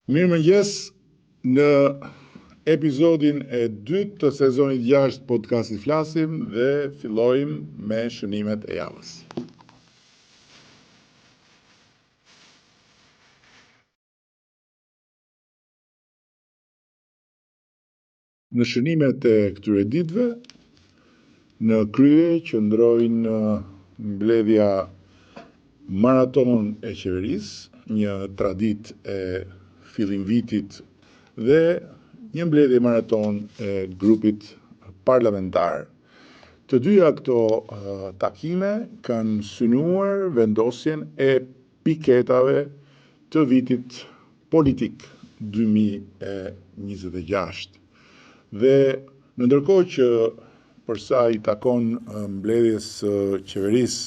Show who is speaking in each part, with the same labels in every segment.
Speaker 1: Mirëmëngjes, në episodin e dytë të sezonit 6 podcastit flasim dhe fillojmë me shënimet e javës. Në shënimet e këtyre ditëve, në krye qëndrojnë mbledhja maraton e qeverisë, një traditë e fillim vitit dhe një mbledhje maraton e grupit parlamentar. Të dyja këto takime kanë synuar vendosjen e piketave të vitit politik 2026. Dhe në ndërkohë që përsa i takon mbledhjes qeverisë,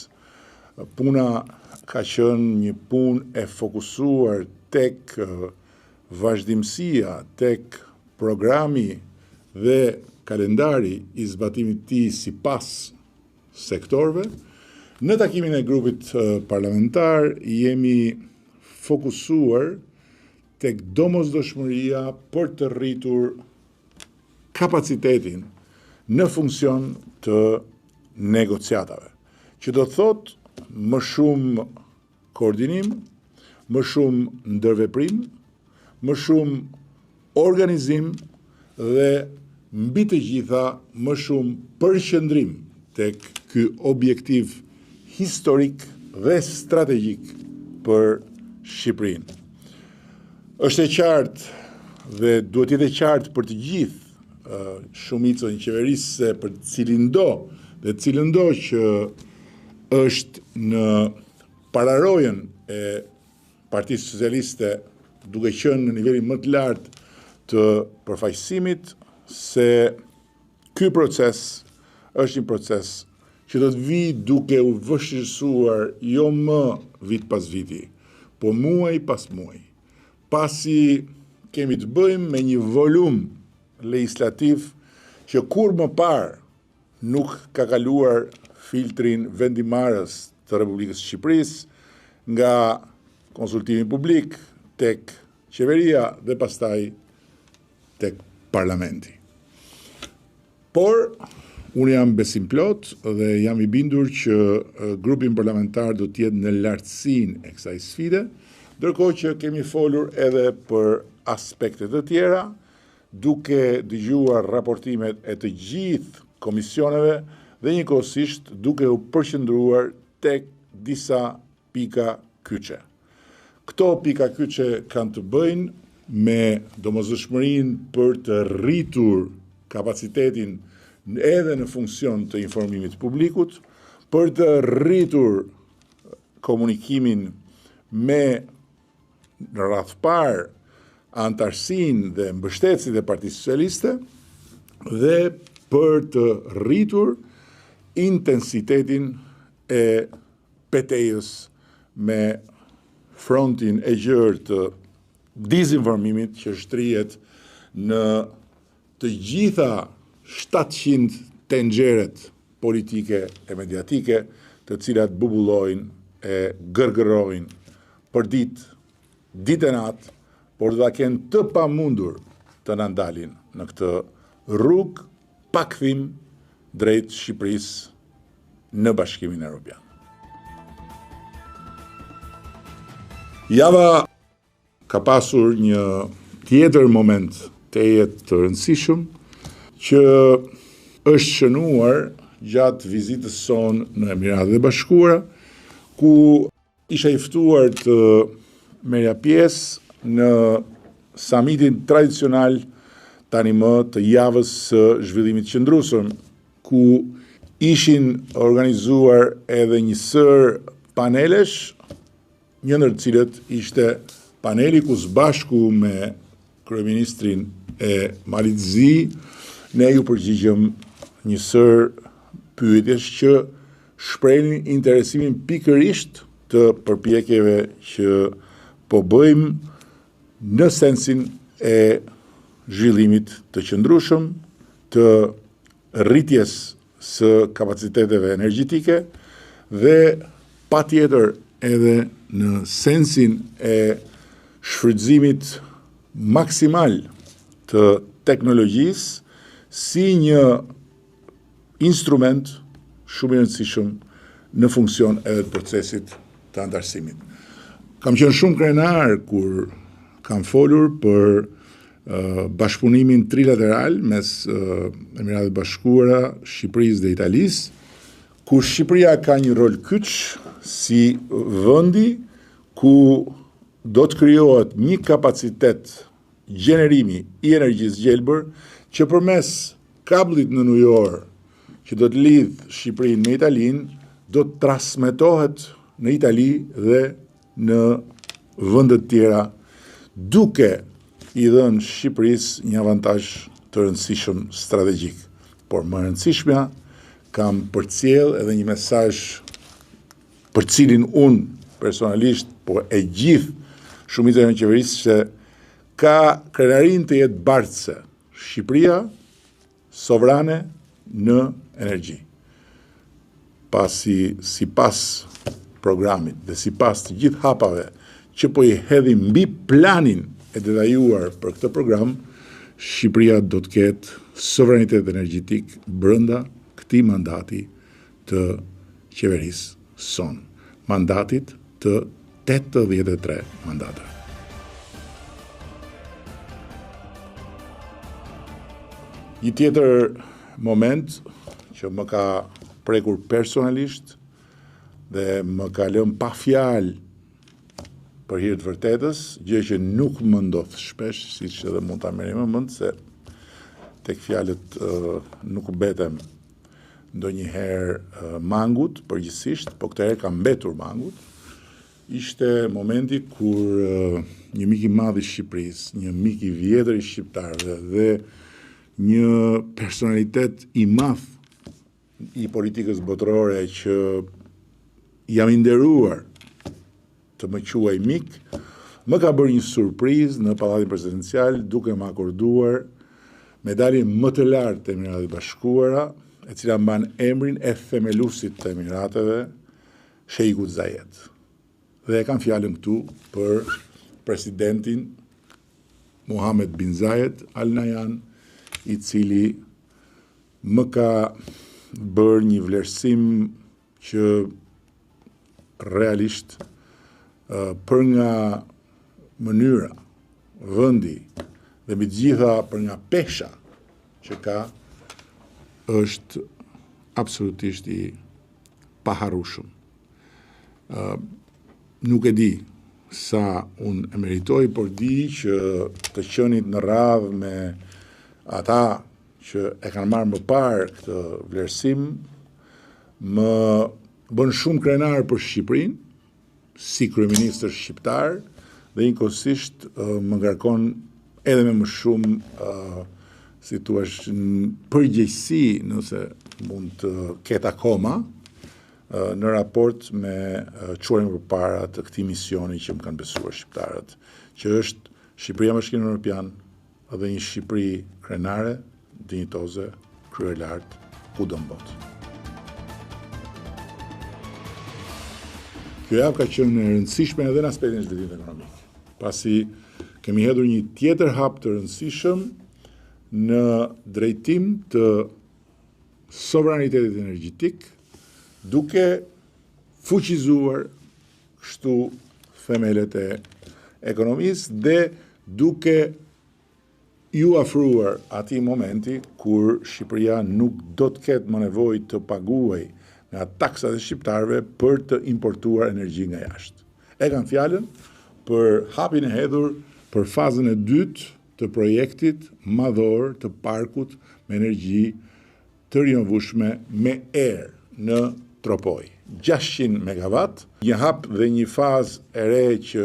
Speaker 1: puna ka qenë një punë e fokusuar tek vazhdimësia, tek programi dhe kalendari i zbatimit të tij sipas sektorëve. Në takimin e grupit parlamentar jemi fokusuar tek domosdoshmëria për të rritur kapacitetin në funksion të negociatave, që do të thotë më shumë koordinim, më shumë ndërveprim, më shumë organizim dhe mbi të gjitha më shumë përqendrim tek ky objektiv historik dhe strategjik për Shqipërinë. Është e qartë dhe duhet jetë e qartë për të gjithë shumicën e qeverisë se për cilin do që është në pararojen e Partisë Socialiste duke qenë në nivelin më të lartë të përfaqësimit, se ky proces është një proces që do të vijë duke u vështirësuar jo më vit pas viti, po muaj pas muaj, pasi kemi të bëjmë me një volum legislativ që kur më parë nuk ka kaluar filtrin vendimarrës të Republikës së Shqipërisë nga konsultimi publik tek qeveria dhe pastaj tek parlamenti. Por unë jam besim plot dhe jam i bindur që grupin parlamentar do të jetë në lartësinë e kësaj sfide, ndërkohë që kemi folur edhe për aspekte të tjera, duke dëgjuar raportimet e të gjithë komisioneve dhe njëkohësisht duke u përqendruar tek disa pika kyçe. Këto pika kyçe kanë të bëjnë me domosdoshmërinë për të rritur kapacitetin edhe në funksion të informimit të publikut, për të rritur komunikimin me në radhë parë antarësinë dhe mbështetësit e Partisë Socialiste dhe për të rritur intensitetin e petejës me frontin e gjerë të dizinformimit që shtrihet në të gjitha 700 tenxheret politike e mediatike, të cilat bubullojnë e gërgërojnë për ditë e natë, por do ta kenë të pamundur të na ndalin në këtë rrugë pa kthim drejt Shqipërisë në Bashkimin Evropian. Java ka pasur një tjetër moment të jetë të rëndësishëm që është shënuar gjatë vizitës sonë në Emiratet e Bashkuara, ku isha i ftuar të merrja pjesë në samitin tradicional tani më të javës së zhvillimit qëndrueshëm, ku ishin organizuar edhe një sër panelesh, një ndër të cilët ishte paneli ku së bashku me kryeministrin e Malit Zi, ne ju përgjigjëm një sër pyetjesh që shprehin interesimin pikërisht të përpjekjeve që po bëjmë në sensin e zhvillimit të qëndrueshëm, të rritjes së kapaciteteve energjetike dhe patjetër edhe në sensin e shfrytëzimit maksimal të teknologjisë si një instrument shumë i rëndësishëm në funksion edhe të procesit të antarësimit. Kam qenë shumë krenar kur kam folur për bashkëpunimin trilateral mes Emiratet Bashkuara, Shqipërisë dhe Italisë, ku Shqipëria ka një rol kyç si vendi ku do të krijohet një kapacitet gjenerimi i energjisë gjelbër që përmes kabllit në New York që do të lidh Shqipërinë me Italinë do të transmetohet në Itali dhe në vende të tjera, duke i dhënë Shqipërisë një avantazh të rëndësishëm strategjik. Por më e rëndësishmja, kam përcjell edhe një mesazh për cilin unë personalisht, po e gjithë shumica e qeverisë, se ka krenarin të jetë bardhëse Shqipëria sovrane në energji. Pasi sipas programit dhe sipas të gjithë hapave që po i hedhim mbi planin e detajuar për këtë program, Shqipëria do të ketë sovranitet energjetik brenda këtij mandati të qeverisë sonë, mandatit të 83 mandata. Një tjetër moment që më ka prekur personalisht dhe më ka lënë pa fjalë për hir të vërtetës, gjë që nuk më ndodh shpesh, siç edhe mund ta merrni më mend, se tek fjalët nuk betem ndonjëherë mangut përgjithsisht, po këtë herë ka mbetur mangut. Ishte momenti kur një mik i madh i Shqipërisë, një mik i vjetër i shqiptarëve dhe një personalitet i madh i politikës botërore që jam i nderuar të më quaj mik, më ka bërë një surprizë në Pallatin Presidencial duke më akorduar medaljen më të lartë të Emiratet Bashkuara, e cila mban emrin e themeluesit të Emirateve, Sheiku Zayed. Dhe e kam fjalën këtu për presidentin Mohammed bin Zayed Al Nahyan, i cili më ka bërë një vlerësim që realisht për nga mënyra, vendi dhe mbi të gjitha për nga pesha që ka, është absolutisht i paharrueshëm. Nuk e di sa unë e meritoj, por di që të qenit në radhë me ata që e kanë marrë më parë këtë vlerësim, më bën shumë krenar për Shqipërinë, si kryeministër shqiptar, dhe njëkohësisht më ngarkon edhe me më shumë si thua përgjegjësi, nëse mund të ketë akoma, në raport me çuarin përpara të këtij misioni që më kanë besuar shqiptarët, që është Shqipëria me Bashkimin Evropian dhe një Shqipëri krenare, dinjitoze, kryer lart kudo në botë. Kjo javë ka qenë e rëndësishme edhe në aspektin e zhvillimit ekonomik, pasi kemi hedhur një tjetër hap të rëndësishëm në drejtim të sovranitetit energjetik, duke fuqizuar kështu themelet e ekonomisë dhe duke ju afruar atij momenti kur Shqipëria nuk do të ketë më nevojë të paguaj nga taksat e shqiptarëve për të importuar energji nga jashtë. E kam fjalën për hapin e hedhur për fazën e dytë të projektit madhor të parkut me energji të rinovueshme me erë në Tropoj. 600 megawatt, një hap dhe një fazë e re që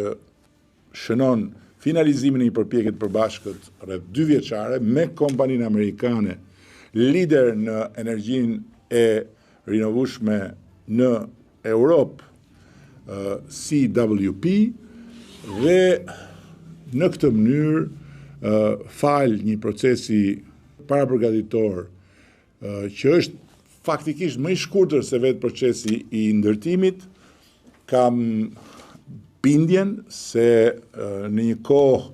Speaker 1: shënon finalizimin e një përpjekje të përbashkët rreth 2 vjeçare me kompaninë amerikane, lider në energjinë e rinovueshme në Europë, CWP, dhe në këtë mënyrë fal një procesi parapërgatitor që është faktikisht më i shkurtër se vetë procesi i ndërtimit, kam bindjen se në një kohë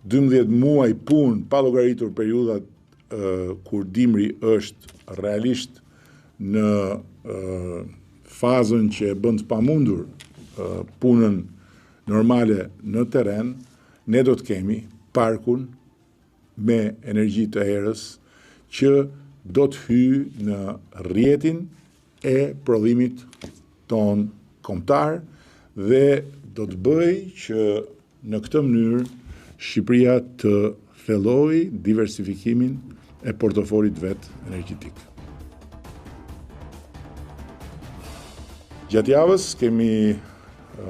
Speaker 1: 12 muaj punë pa llogaritur periudhat kur dimri është realisht në fazën që e bën të pamundur punën normale në terren, ne do të kemi parkun me energji të erës që do të hyjë në rrjetin e prodhimit ton kombëtar dhe do të bëjë që në këtë mënyrë Shqipëria të thellojë diversifikimin e portofolit vet energjetik. Gjatë javës kemi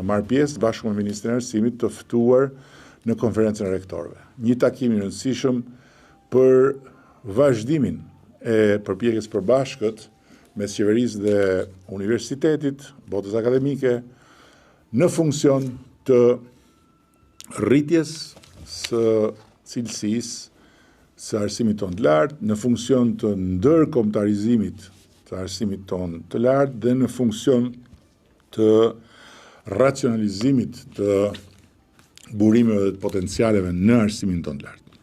Speaker 1: marrë pjesë bashkë me Ministrin e Arsimit të ftuar në konferencën e rektorëve. Një takim i rëndësishëm për vazhdimin e përpjekjes përbashkët mes qeverisë dhe universitetit, botës akademike, në funksion të rritjes së cilësisë së arsimit ton të lartë, në funksion të ndërkombëtarizimit të arsimit ton të lartë dhe në funksion të racionalizimit të burimeve dhe të potencialeve në arsimin ton të lartë.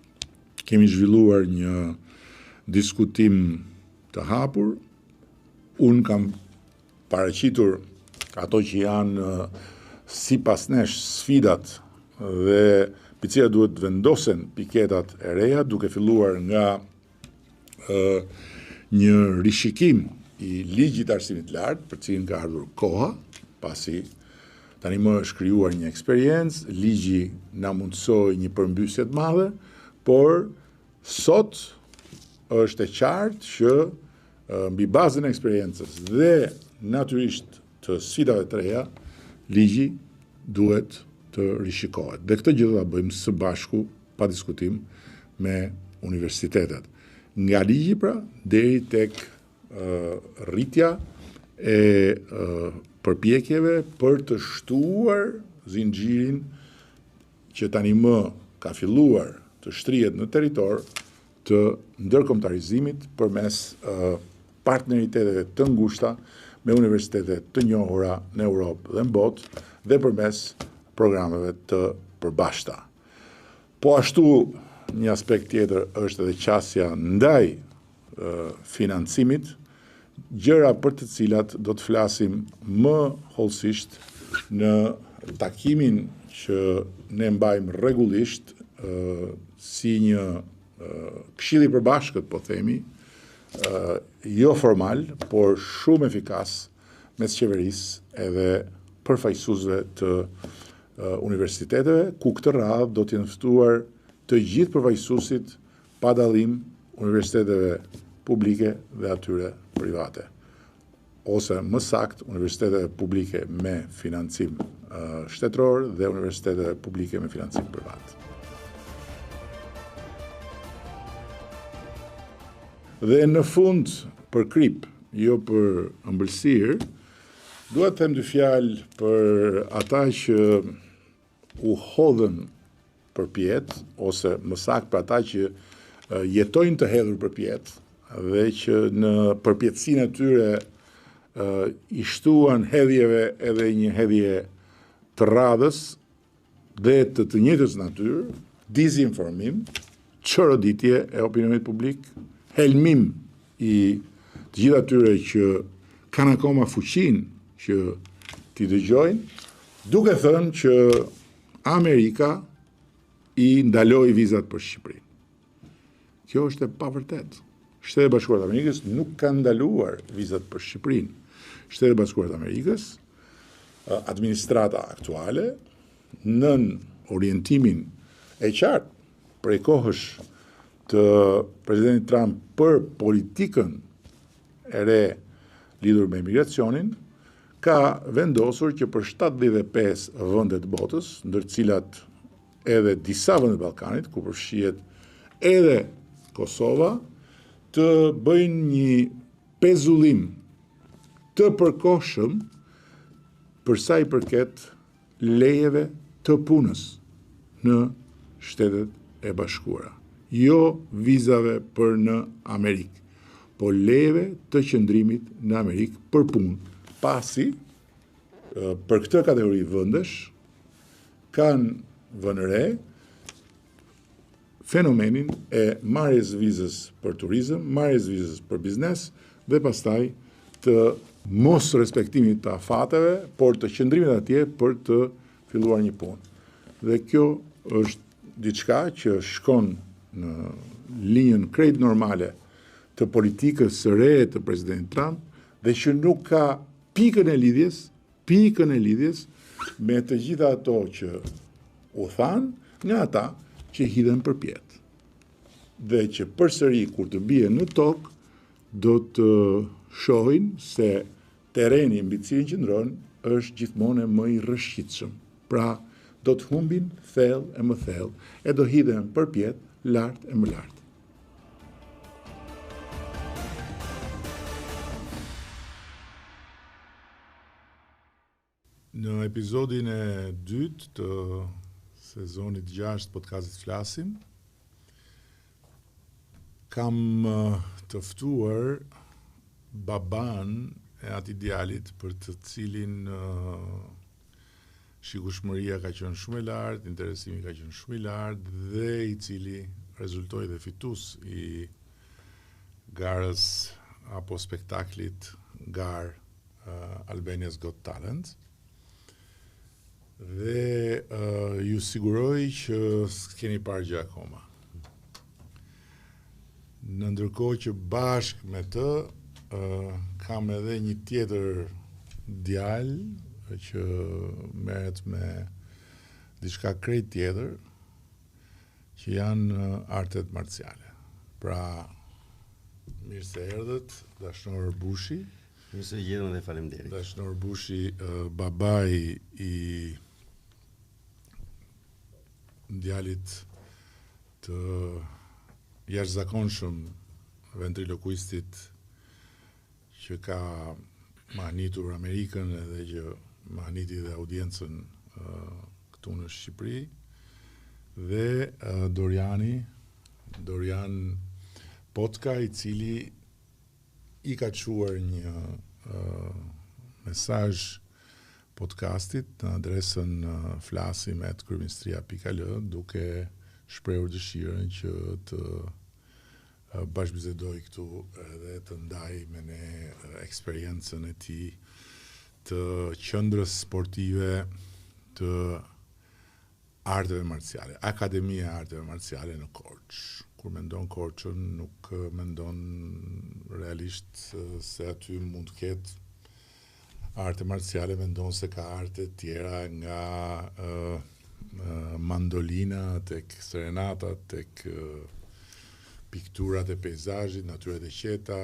Speaker 1: Kemi zhvilluar një diskutim të hapur. Unë kam paraqitur ato që janë sipas nesh sfidat dhe për cilat duhet të vendosen piketat e reja, duke filluar nga një rishikim i ligjit të arsimit të lartë, për cilin ka ardhur koha, pasi tani më është krijuar një eksperiencë, ligji na mundsoi një përmbysje të madhe, por sot është e qartë që mbi bazën e eksperiencës dhe natyrisht të sfidave të reja, ligji duhet të rishikohet. Dhe këtë gjë do ta bëjmë së bashku, pa diskutim, me universitetet. Nga ligji pra, deri tek rritja e përpjekjeve për të shtuar zinxhirin që tani më ka filluar të shtrihet në territor të ndërkombëtarizimit përmes partneriteteve të ngushta me universitete të njohura në Europë dhe në botë dhe përmes programeve të përbashkëta. Po ashtu një aspekt tjetër është edhe qasja ndaj financimit, gjëra për të cilat do të flasim më hollësisht në takimin që ne mbajmë rregullisht si një këshill i përbashkët, po themi, jo formal, por shumë efikas mes qeverisë edhe përfaqësuesve të universiteteve, ku këtë radhë do të jenë ftuar të gjithë përfaqësuesit pa dallim universiteteve publike dhe atyre private, ose më saktë universiteteve publike me financim shtetëror dhe universiteteve publike me financim privat. Dhe në fund, për krip, jo për ëmbëlsirë, dua të them dy fjalë për ata që u hodhën përpjet, ose më saktë për ata që jetojnë të hedhur përpjet, dhe që në përpjetësinë e tyre i shtuan hedhjeve edhe një hedhje të radhës dhe të njëjtës natyrë, dizinformim, çoroditje e opinionit publik, helmim i të gjithë atyre që kanë akoma fuqinë që t'i dëgjojnë, duke thënë që Amerika i ndaloi vizat për Shqipërinë. Kjo është e pavërtetë. Shtetet e Bashkuara të Amerikës nuk kanë ndaluar vizat për Shqipërinë. Shtetet e Bashkuara të Amerikës, administrata aktuale, nën orientimin e qartë prej kohësh të presidentit Trump për politikën e re lidhur me imigracionin, ka vendosur që për 75 vende të botës, ndër të cilat edhe disa vende të Ballkanit, ku përfshihet edhe Kosova, të bëjnë një pezullim të përkohshëm për sa i përket lejeve të punës në Shtetet e Bashkuara. Jo vizave për në Amerikë, po lejeve të qëndrimit në Amerikë për punë. Pasi, për këtë kategori vëndesh, kanë vënë re fenomenin e marrjes vizës për turizëm, marrjes vizës për biznes dhe pastaj të mos respektimit të afateve, por të qëndrimit atje për të filluar një punë. Dhe kjo është diçka që shkon në linjën krejt normale të politikës së re të presidentit Trump dhe që nuk ka pikën e lidhjes me të gjitha ato që u thanë nga ata që hidhen përpjet. Dhe që përsëri kur të bie në tokë do të shohin se tereni mbi të cilin qëndron është gjithmonë më i rrëshqitshëm. Pra, do të humbin thellë e më thellë e do hidhen përpjet lart e më lart. Në episodin e dytë të sezonit 6 podcastit Flasim, kam të ftuar baban e atij djalit për të cilin shikueshmëria ka qenë shumë e lartë, interesimi ka qenë shumë i lartë dhe i cili rezultoi dhe fitues i garës apo spektaklit Albania's Got Talent. Dhe ju siguroj që s'keni parë gjë akoma. Në ndërkohë që bashkë me të kam edhe një tjetër djalë që merret me diçka krejt tjetër, që janë artet marciale. Pra, mirë se erdhët, Dashnor Bushi.
Speaker 2: Mirë se gjetëm dhe faleminderit.
Speaker 1: Dashnor Bushi, babai i djalit të jashtëzakonshëm ventrilokuistit që ka mahnitur Amerikën edhe që mahniti dhe audiencën këtu në Shqipëri, dhe Dorian Potka, i cili i ka quar një mesazh podcastit në adresën flasim@kryeministria.al duke shprehur dëshirën që të bashkëbisedoj këtu edhe të ndaj me ne eksperiencën e tij të qendrës sportive të arteve marciale, Akademia e Arteve Marciale në Korçë. Kur mendon Korçën, nuk mendon realisht se aty mund të ketë arte marciale, mendon se ka arte tjera nga mandolina, tek serenata, tek pikturat e peizazhit, natyrat e qeta,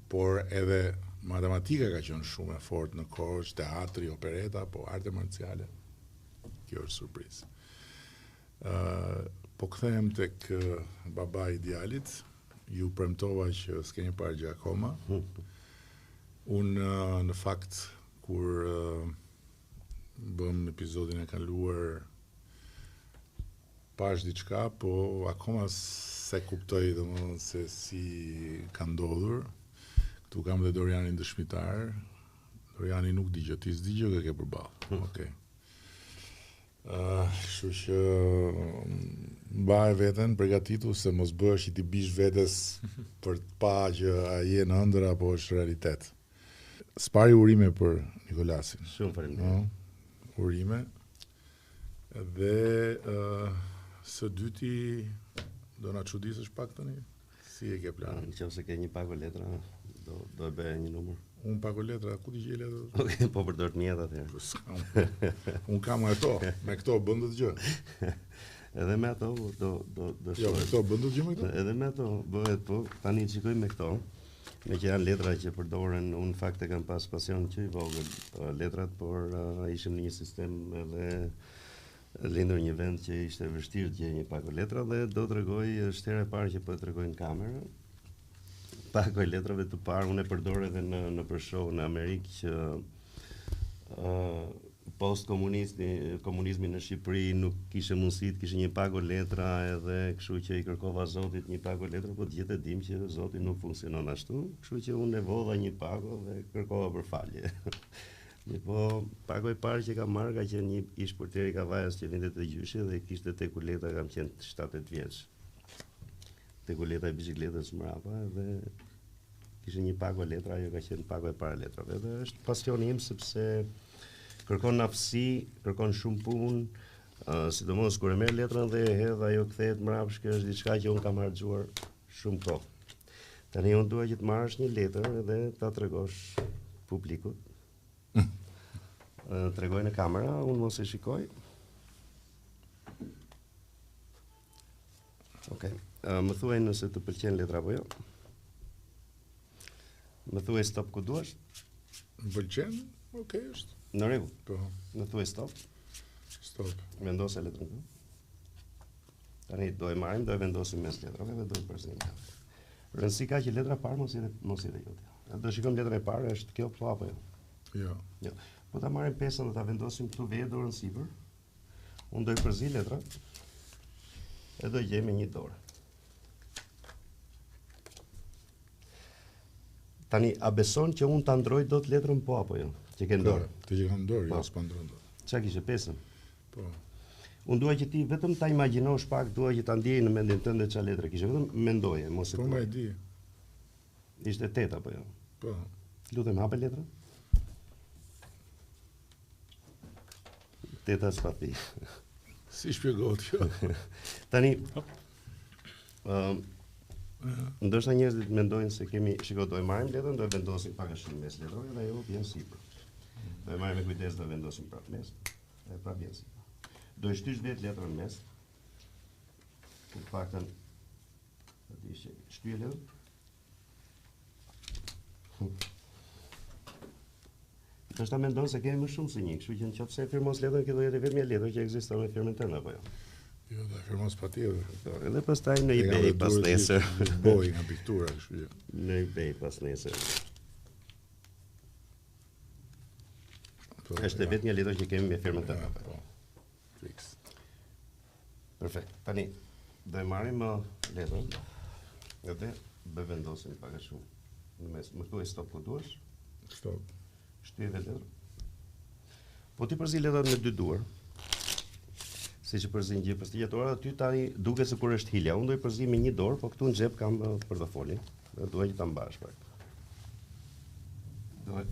Speaker 1: por edhe matematika ka qenë shumë e fortë në Korçë, teatri, opereta, po arte marciale. Kjo është surprizë. Po kthehem tek babai i djalit. Ju premtova që s'keni parë gjë akoma. Unë në fakt kur bëm episodin e kaluar pash diçka, po akoma se kuptoj domethënë se si ka ndodhur. Këtu kam dhe Dorianin dëshmitar. Doriani nuk di gjë, ti s'di gjë që ke përballë. Okej. Kështu që mbaj veten përgatitur se mos bëhesh i ti bish vetes për të pa që ai e në ëndër apo është realitet. Spari urime për Nikolasin.
Speaker 2: Shumë faleminderit.
Speaker 1: Urime. Dhe së dyti do na çuditësh pak tani? Si e ke planin?
Speaker 2: Nëse ke një pago letra, do e bëj një numër.
Speaker 1: Unë pago letra, ku ti gjej letra?
Speaker 2: Okej, po përdor të mjeta atëherë.
Speaker 1: Unë kam ato, me këto bën dot gjë.
Speaker 2: Edhe me ato do
Speaker 1: Jo, me këto bën dot gjë me këto?
Speaker 2: Edhe me ato bëhet, po tani shikoj me këto. Me që janë letra që përdoren, unë në fakt e kam pas pasion që i vogël letrat, por ishim në një sistem edhe lindur një vend që ishte vështirë të gjej një pago letra dhe do t'rregoj, është hera e parë që po e tregoj në kamerë. Pago e letrave të parë unë e përdor edhe në për show në Amerikë që post komunizmi në Shqipëri nuk kishe mundësi të kishe një pago letra, edhe kështu që i kërkova Zotit një pago letra, po të gjithë e dim që Zoti nuk funksionon ashtu, kështu që unë e vodha një pago dhe kërkova për falje. Po, pagu e parë që ka marrë ka qenë një ish portier i Kavajës që vinte te gjyshi dhe kishte te kuleta kam qenë 7-8 vjeç. Te kuleta e biçikletës mbrapa dhe kishte një pagu letra, ajo ka qenë pagu e parë letrave. Dhe është pasioni im sepse kërkon aftësi, kërkon shumë punë, sidomos kur e merr letrën dhe e hedh ajo kthehet mbrapsht, kjo është diçka që unë kam harxuar shumë kohë. Tani unë dua që të marrësh një letër dhe ta tregosh publikut. Tregoj në kamera, unë mos e shikoj. Okej. Më thuaj nëse të pëlqen letra apo jo. Më thuaj stop ku duash.
Speaker 1: Më pëlqen? Okej, është.
Speaker 2: Në rregull.
Speaker 1: Po.
Speaker 2: Më thuaj stop.
Speaker 1: Stop.
Speaker 2: Vendose letrën këtu. Tani do e marrim, do e vendosim mes letrave dhe do e përsëritim. Rëndësi ka që letra parë mos i dhe jotja. Do shikojmë letrën e parë, është kjo po apo jo?
Speaker 1: Jo.
Speaker 2: Jo. Po ta marrim pesën dhe ta vendosim këtu vetë dorën sipër. Unë do i përzi letra e do gjej me një dorë. Tani, a beson që unë ta ndroj dot letrën po apo jo? Që ke në dorë?
Speaker 1: Ti që kam dorë,
Speaker 2: Po.
Speaker 1: jo, s'pa ndron dot.
Speaker 2: Qa kishe pesën?
Speaker 1: Po.
Speaker 2: Unë dua që ti vetëm ta imagjinosh pak, dua që ta ndjej në mendin tënde çfarë letre kishe, vetëm mendoje, mos e
Speaker 1: Po
Speaker 2: thuaj.
Speaker 1: më e di.
Speaker 2: Ishte 8 apo jo?
Speaker 1: Po.
Speaker 2: Lutem hape letrën. 8 spati.
Speaker 1: Si shpjegohet kjo?
Speaker 2: Tani, ndoshta njerëzit mendojnë se kemi, shiko, do e marrim letrën, do e vendosim pak a shumë mes letrave dhe ajo vjen sipër. Do e marrim me kujdes, do e vendosim prapë mes, dhe prapë vjen sipër. Do e shtysh vetë letrën mes. Në paktën, aty që shtyje letrën. Ndoshta mendon se kemi më shumë se një, kështu që nëse e firmos letrën, kjo do jetë vetëm një letër që ekziston në firmën tënde apo jo?
Speaker 1: Jo, do e firmos patjetër.
Speaker 2: Edhe pastaj në eBay pas nesër.
Speaker 1: Boj nga piktura, kështu që.
Speaker 2: Në eBay pas nesër.
Speaker 1: Po,
Speaker 2: Është vetëm një letër që kemi me firmën tënde.
Speaker 1: Po. Fix.
Speaker 2: Perfekt. Tani do e marrim letrën edhe do e vendosim pak a shumë. Në mes, më thuaj stop ku duash.
Speaker 1: Stop.
Speaker 2: Shtyje vetë letrën. Po ti përzi letrën me dy duar. Si që përzin gjithë prestigjatorat, aty tani duke se kur është hilja. Unë do i përzi me një dorë, po këtu në xhep kam portofolin. Dhe duaj që ta mbash pak.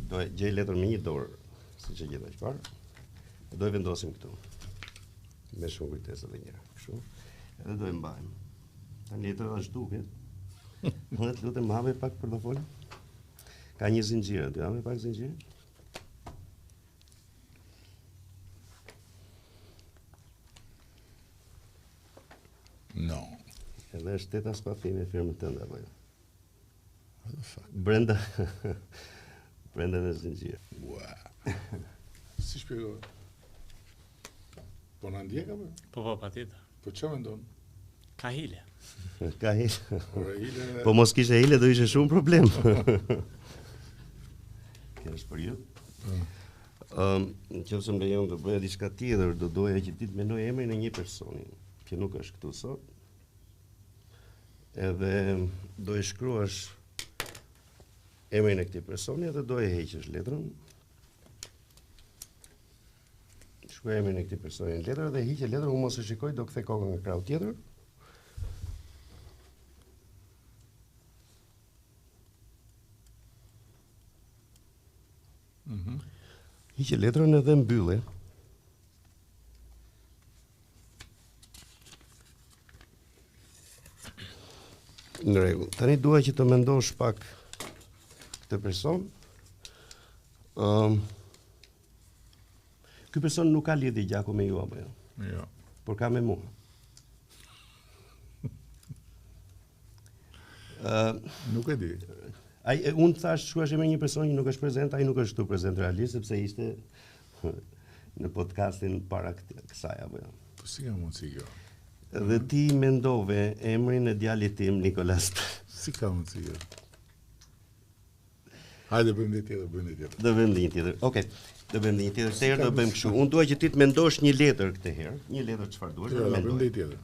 Speaker 2: Do e gjej letrën me një dorë, siç e gjeta që parë. Do e vendosim këtu. Me shumë kujtesë edhe njëra. Kështu. Edhe do e mbajmë. Tani letra është duket. Unë të lutem hape pak portofolin. Ka një zinxhir aty, hape pak zinxhirin.
Speaker 1: No.
Speaker 2: Edhe është 8 spati me firmën tënde apo jo?
Speaker 1: What the fuck?
Speaker 2: Brenda brenda në zinxhir.
Speaker 1: Wow. Si shpjegohet? Po na ndjek apo?
Speaker 3: Po, patjetër.
Speaker 1: Po çfarë mendon?
Speaker 3: Ka hile.
Speaker 2: Ka hile.
Speaker 1: Ora ile.
Speaker 2: Po mos kishe hile do ishe shumë problem. Kjo është për ju. Nëse më lejon të bëja diçka tjetër, do doja që ti të mendoj emrin e një personi që nuk është këtu sot. Edhe do e shkruash emrin e këtij personi dhe do e heqësh letrën. Shkruaj emrin e këtij personi në letër dhe hiqe letrën, unë mos e shikoj, do kthej kokën nga krau tjetër. Hiqe letrën edhe mbylle. Në rregull. Tani dua që të mendosh pak këtë person. Ky person nuk ka lidhje gjaku me ju apo jo?
Speaker 1: Jo.
Speaker 2: Por ka me mua.
Speaker 1: Nuk e di.
Speaker 2: Unë thash shkruash me një person që nuk është prezent, ai nuk është këtu prezent realisht sepse ishte në podcastin para kësaj apo jo.
Speaker 1: Po si ka mundësi kjo?
Speaker 2: Dhe ti mendove emrin e djalit tim Nikolas.
Speaker 1: Si ka mundësi kjo? Hajde bëjmë një tjetër,
Speaker 2: Do bëjmë një tjetër. Okej. Do bëjmë një tjetër. Tërë do bëjmë kështu. Unë dua që ti të mendosh një letër këtë herë. Një letër çfarë duash?
Speaker 1: Jo, do bëjmë një tjetër.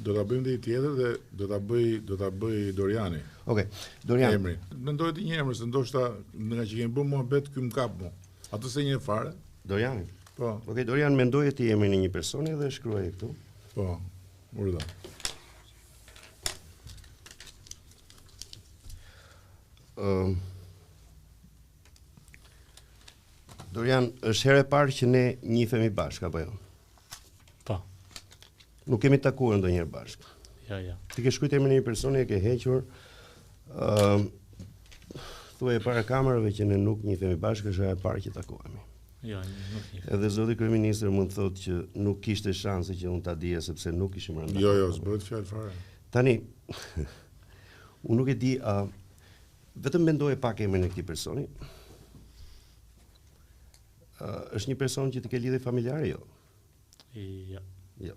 Speaker 1: Do ta bëjmë një tjetër dhe do ta bëj Doriani.
Speaker 2: Okej. Dorian.
Speaker 1: Emrin. Mendoj ti një emër se ndoshta nga që kemi bërë muhabet ky më kap mua. Ato se një fare?
Speaker 2: Doriani.
Speaker 1: Po,
Speaker 2: Okej, Dorian, mendoje ti emrin e një personi dhe shkruaje këtu.
Speaker 1: po, urdhë.
Speaker 2: Dorian, është herë e parë që ne njihemi bashkë apo jo?
Speaker 3: Po.
Speaker 2: Nuk kemi takuar ndonjëherë bashkë.
Speaker 3: Ja.
Speaker 2: Ti ke shkruajtur emrin e një personi e ke hequr. Thuaj para kamerave që ne nuk njihemi bashkë, është herë e parë që takohemi.
Speaker 3: Jo, nuk një.
Speaker 2: Edhe zoti kryeministër mund të thotë që nuk kishte shanse që unë ta dija sepse nuk ishim rënë.
Speaker 1: Jo, s'bëhet fjalë fare.
Speaker 2: Tani, unë nuk e di, vetëm mendoje pak emrin e këtij personi. Është një person që të ke lidhje familjare, jo?
Speaker 3: Ja.
Speaker 2: Jo.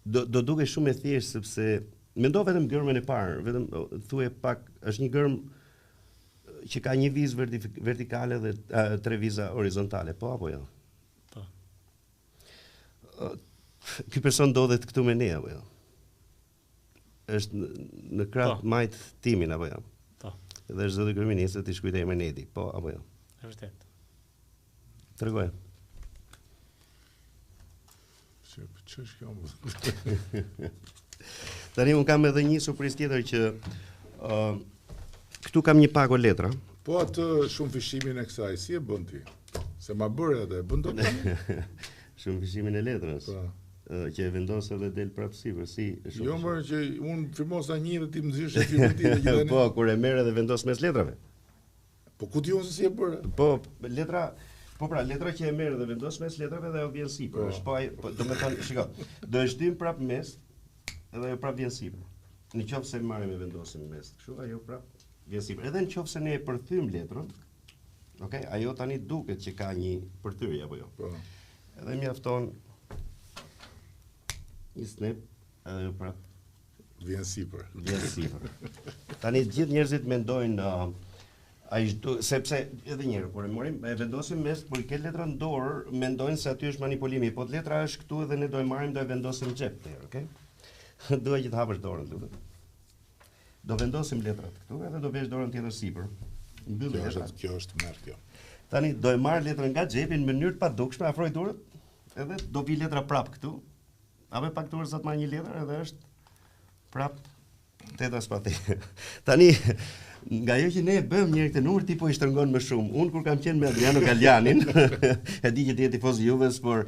Speaker 2: Do duke shumë e thjeshtë sepse mendo vetëm gërmën e parë, vetëm thuaj pak, është një gërm që ka një vizë vertikale dhe 3 viza horizontale, po apo jo?
Speaker 3: Po.
Speaker 2: Ky person ndodhet këtu me ne apo jo? Është në krah
Speaker 3: Po.
Speaker 2: majt timin apo jo?
Speaker 3: Po.
Speaker 2: Dhe është zoti kryeministër ti shkruajtë emrin Edi, po apo jo?
Speaker 3: E vërtet.
Speaker 2: Tregoje.
Speaker 1: Ç'është kjo?
Speaker 2: Tani unë kam edhe një surprizë tjetër që këtu kam një pago letra.
Speaker 1: Po atë shumë fishimin e kësaj, si e bën ti? Se ma bërë edhe, bën dot tani?
Speaker 2: Shumë fishimin e letrës.
Speaker 1: Po.
Speaker 2: Që e vendos edhe del prapë sipër, si shumë.
Speaker 1: Jo më që unë firmosa një dhe ti më nxirsh e fillim ti dhe gjithë.
Speaker 2: Po, kur e merr edhe vendos mes letrave.
Speaker 1: Po ku diun se si e bëre?
Speaker 2: Po, letra letra që e merr dhe vendos mes letrave dhe ajo vjen sipër.
Speaker 1: Po.
Speaker 2: Është po, do të thënë, shiko, do e shtym prapë mes edhe ajo prapë vjen sipër. Në qoftë se marrim e vendosim mes, kështu ajo prapë vjen sipër. Edhe në qoftë se ne e përthym letrën, okay, ajo tani duket që ka një përthyrje apo jo.
Speaker 1: Po.
Speaker 2: Edhe mjafton një snap, edhe ajo prapë
Speaker 1: Vjen sipër.
Speaker 2: vjen sipër. Tani të gjithë njerëzit mendojnë sepse edhe një herë kur e morim, e vendosim mes, kur i ke letrën në dorë, mendojnë se aty është manipulimi, po letra është këtu dhe ne do e marrim, do e vendosim në xhep tërë, okay? Duhet që të hapësh dorën, lutem. Do vendosim letrat këtu edhe do vesh dorën tjetër sipër. Mbyll letrat.
Speaker 1: Kjo është merr kjo.
Speaker 2: Tani do e marr letrën nga xhepi në mënyrë të padukshme, afroj dorën, edhe do vi letra prap këtu. Apo pak dorë sa të marr një letër edhe është prap teta spati. Tani nga ajo që ne e bëjmë njëri këtë numër, ti po i shtrëngon më shumë. Unë kur kam qenë me Adriano Galjanin, e di që ti je tifoz Juves, por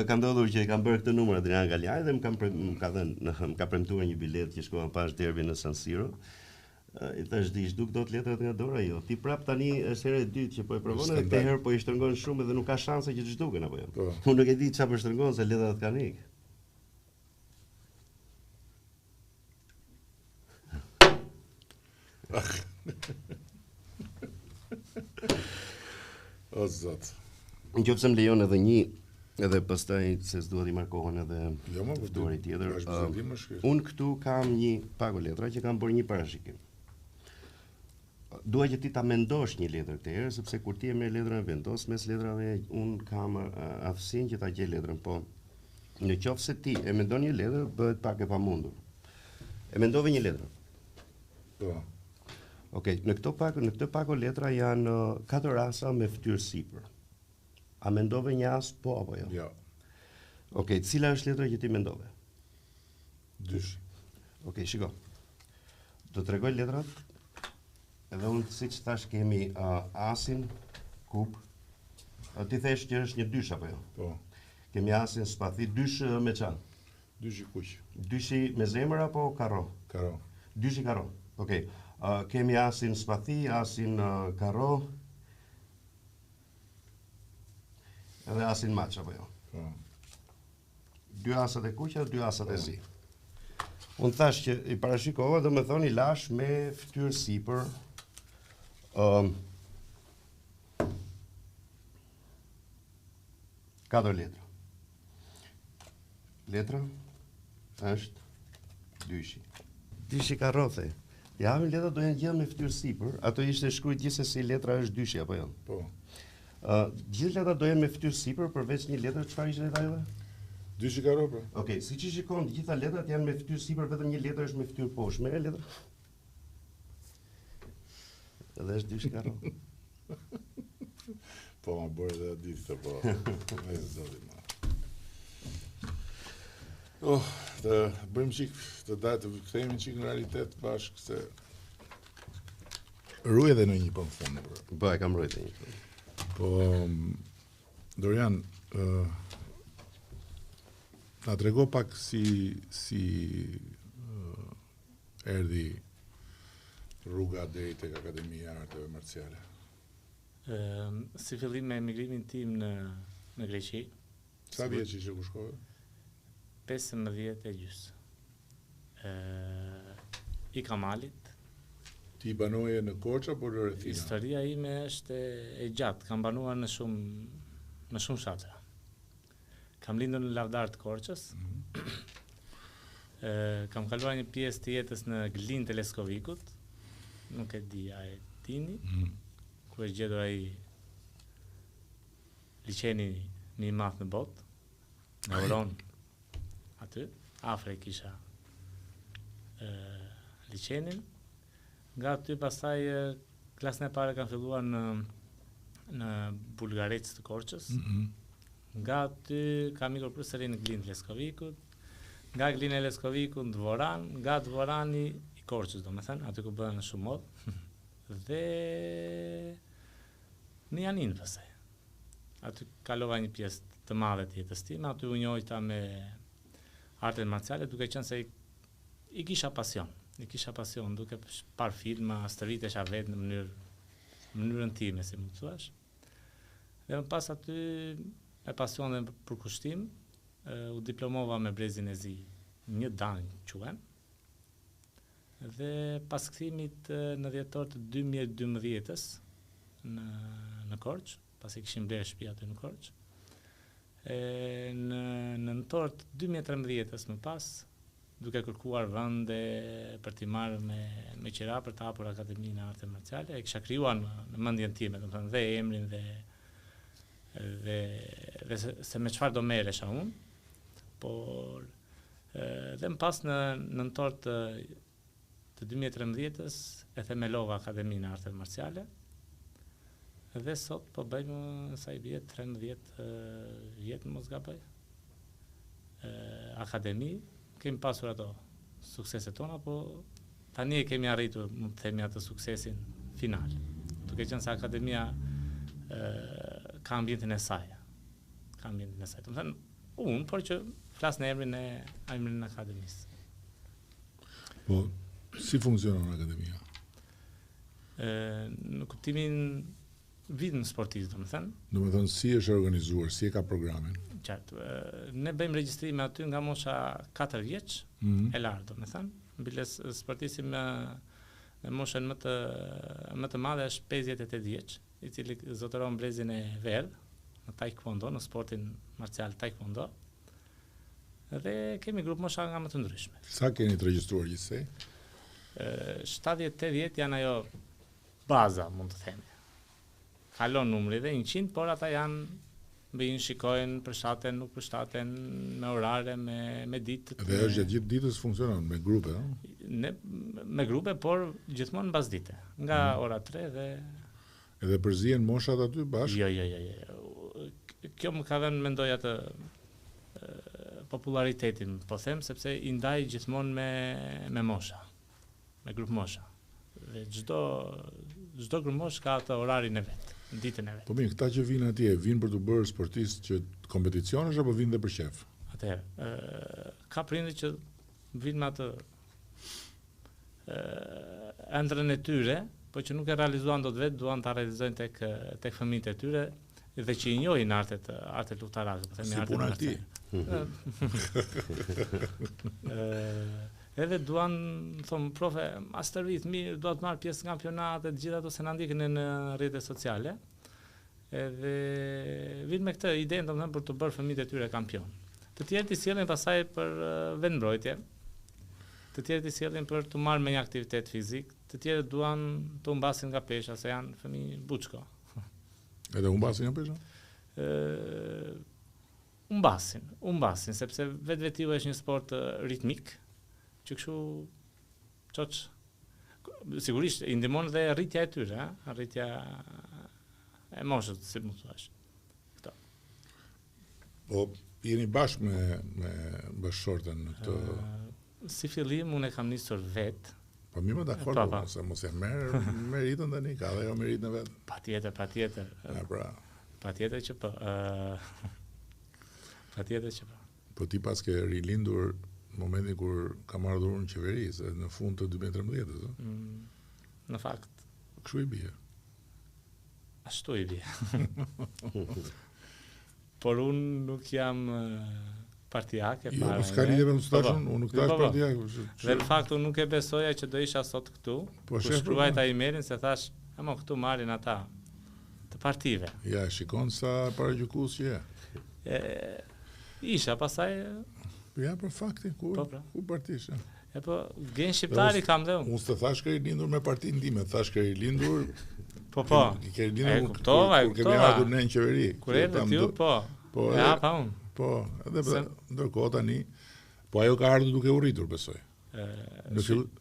Speaker 2: kam ndodhur që kam bërë këtë numër Adriano Galjani dhe më ka premtuar një bilet që shkova pas derbin në San Siro. I thash di, duk dot letrat nga dora jo. Ti prap tani është hera e dytë që po e provon edhe këtë herë po i shtrëngon shumë edhe nuk ka shanse që të zhduken apo jo.
Speaker 1: Po.
Speaker 2: Unë nuk e di çfarë po shtrëngon se letrat kanë ikë.
Speaker 1: O zot.
Speaker 2: Në qoftë se më lejon edhe një, edhe pastaj se s'dua t'i marr kohën edhe
Speaker 1: Jo më
Speaker 2: ftuari tjetër.
Speaker 1: Është prezentim më shkurt.
Speaker 2: Unë këtu kam një pago letra që kam bërë një parashikim. Dua që ti ta mendosh një letër këtë herë, sepse kur ti e merr letrën e vendos mes letrave, unë kam aftësinë që ta gjej letrën, po në qoftë se ti e mendon një letër, bëhet pak e pamundur. E mendove një letër.
Speaker 1: Po.
Speaker 2: Okej, në këtë pago letra janë 4 rasa me fytyrë sipër. A mendove një as po apo jo?
Speaker 1: Jo.
Speaker 2: Okej, cila është letra që ti mendove?
Speaker 1: Dysh.
Speaker 2: Okej, shiko. Do të tregoj letrat. Edhe unë siç thash kemi asin, kup. Ti thesh që është një dysh apo jo?
Speaker 1: Po.
Speaker 2: Kemi asin, spathi, dysh me çan.
Speaker 1: Dysh i kuq.
Speaker 2: Dyshi me zemër apo karo?
Speaker 1: Karo.
Speaker 2: Dyshi karo. Okej. Kemi asin spathi, asin karo. Edhe asin maç apo jo?
Speaker 1: Po.
Speaker 2: 2 asat e kuqa, 2 asat e zi. Unë thash që i parashikova, do me thonë i lash me fytyrë sipër. 4 letra. Letra është dyshi. Dyshi ka rrothe. Ja havim letra do jenë gjithë me fytyrë sipër, ato ishte shkruajt gjithsesi letra është dyshi apo jo?
Speaker 1: Po.
Speaker 2: Gjithë letrat do jenë me fytyrë sipër përveç një letër, çfarë ishte letra jote?
Speaker 1: Dysh i karo, po.
Speaker 2: Okej, siç i shikon, të gjitha letrat janë me fytyrë sipër, vetëm një letër është me fytyrë poshtë. Merë letra. Edhe është dyshi karo.
Speaker 1: Po, ma bërë dhe ditë të po. E zoti ma. Të bëjmë qik, të kthehemi qik në realitet bashkë, se ruaj edhe në një për në fundë.
Speaker 2: Po, e kam rrujt e një.
Speaker 1: Po, Dorian, na trego pak si erdhi rruga deri tek Akademia e Arteve Marciale.
Speaker 3: Si fillim me emigrimin tim në Greqi,
Speaker 1: Sa vjeç ishe ku shkove?
Speaker 3: 15 e gjys. I Kamalit.
Speaker 1: Ti banoje në Korçë apo në Rethina?
Speaker 3: Historia ime është e gjatë, kam banuar në shumë shatra. Kam lindur në Lavdar të Korçës. Kam kaluar një pjesë të jetës në Glin të Leskovikut. Nuk e di, a e dini? Ku është gjetur ai liçeni më i madh në botë, në Euron, aty, afër e kisha liçenin. Nga aty pastaj klasën e parë kam filluar në Bulgarec të Korçës. Nga aty kam ikur përsëri në Glin të Leskovikut, nga Glin e Leskovikut në Dvoran, nga Dvorani i Korçës, domethënë, aty ku bëhen shumë modë. Dhe në Janin pastaj. Aty kalova një pjesë të madhe të jetës time, aty u njohita me artet marciale, duke qenë se i kisha pasion. Duke par filma, stërvitesha vetë në mënyrën time, si më thuash. Dhe më pas aty me pasion dhe për kushtim, u diplomova me Brezin e Zi, një dan quhen. Dhe pas kthimit në dhjetor të 2012-s në Korçë, pasi kishim blerë shtëpi aty në Korçë. Në nëntor të 2013-s më pas, duke kërkuar vende për t'i marrë me qira për të hapur Akademinë e Arteve Marciale, e kisha krijuar në mendjen time, domethënë dhe emrin dhe se me çfarë do merresha unë, por dhe më pas në nëntor të 2013-s e themelova Akademinë e Arteve Marciale. Dhe sot po bëjmë sa i bie 13 vjet mos gaboj. Akademi, kemi pasur ato sukseset tona, po tani e kemi arritur, mund të themi, atë suksesin final. Duke qenë se Akademia ka ambientin e saj. Domethënë, unë, por që flas në emrin e Akademisë.
Speaker 1: Po, si funksionon Akademia?
Speaker 3: Në kuptimin vitën sportiv, domethënë.
Speaker 1: Domethënë, si është organizuar, si e ka programin?
Speaker 3: Qartë. Ne bëjmë regjistrime aty nga mosha 4 vjeç, e lartë, domethënë. Mbiles sportisti me moshën më të madhe është 58 vjeç, i cili zotëron brezin e verdh në taekwondo, në sportin marcial taekwondo. Dhe kemi grup mosha nga më të ndryshme.
Speaker 1: Sa keni të regjistruar gjithsej?
Speaker 3: 70-80 janë ajo baza, mund të themi. Kalon numri dhe 100, por ata janë shikojnë, përshtaten, nuk përshtaten, me orare, me ditë.
Speaker 1: Dhe është gjatë ditës funksionon me grupe, no?
Speaker 3: Me grupe, por gjithmonë mbas dite. Nga ora 3 dhe...
Speaker 1: Edhe përzihen moshat aty bashkë?
Speaker 3: Jo. Kjo më ka vënë mendoj atë popularitetin, po them, sepse i ndaj gjithmonë me mosha, me grup mosha. Dhe çdo grup mosh ka atë orarin e vet, ditën e vet.
Speaker 1: Po mirë, këta që vinë atje, vinë për të bërë sportistë që kompeticionesh apo vinë dhe për qef?
Speaker 3: Atëherë, ka prindër që vinë me atë ëndrrën e tyre, po që nuk e realizuan dot vetë, duan ta realizojnë tek fëmijët e tyre dhe që i njohin artet luftarake, po themi artet marciale. Edhe duan, thonë, profe, as stërvit mirë, duat marrë pjesë në kampionate, gjitha ato se na ndikën në rrjetet sociale. Edhe vinë me këtë idenë, domethënë, për të bërë fëmijët e tyre kampion. Të tjerë i sjellin pasaj për vendmbrojtje. Të tjerë i sjellin për të marrë me një aktivitet fizik, të tjerë duan të humbasin nga pesha, se janë fëmijë buçko.
Speaker 1: Edhe humbasin nga pesha?
Speaker 3: Humbasin, sepse vetveti është një sport ritmik, që kështu çoç sigurisht i ndihmon dhe rritja e tyre, rritja e moshës, si mund të thash. Këto.
Speaker 1: Po, jeni bashkë me bashkëshorten në këtë...
Speaker 3: Si fillim, unë e kam nisur vetë.
Speaker 1: Po mi më dakord,
Speaker 3: Pa.
Speaker 1: se mos e merr meritën tani, ka dhe jo meritën e vet.
Speaker 3: Patjetër.
Speaker 1: Pra.
Speaker 3: Patjetër që po. Patjetër që po.
Speaker 1: Po ti pas ke rilindur në momentin kur ka marrë dhurën në qeveri, se në fund të 2013-s, ë?
Speaker 3: Në fakt,
Speaker 1: Kështu i bie.
Speaker 3: ashtu i bie. Por unë nuk jam partijake.
Speaker 1: Jo, s'ka lidhje me mustashën, unë nuk tash partijake.
Speaker 3: Dhe në fakt unë nuk e besoja që do isha sot këtu,
Speaker 1: Po,
Speaker 3: kur shkruajta emailin se thash, ama këtu marrin ata të partive.
Speaker 1: Ja, shikon sa paragjykues që je.
Speaker 3: Isha pasaj,
Speaker 1: Ja, për faktin, ku partish?
Speaker 3: po gen shqiptari kam dhe unë.
Speaker 1: Unë s'të thash ke rilindur me partinë time, thash ke rilindur
Speaker 3: Po.
Speaker 1: ke rilindur
Speaker 3: kuptova.
Speaker 1: kur kemi ardhur ne në qeveri.
Speaker 3: Kur erdhët ju, po. E hapa unë.
Speaker 1: Po, edhe ndërkohë tani, po ajo ka ardhur duke u rritur, besoj.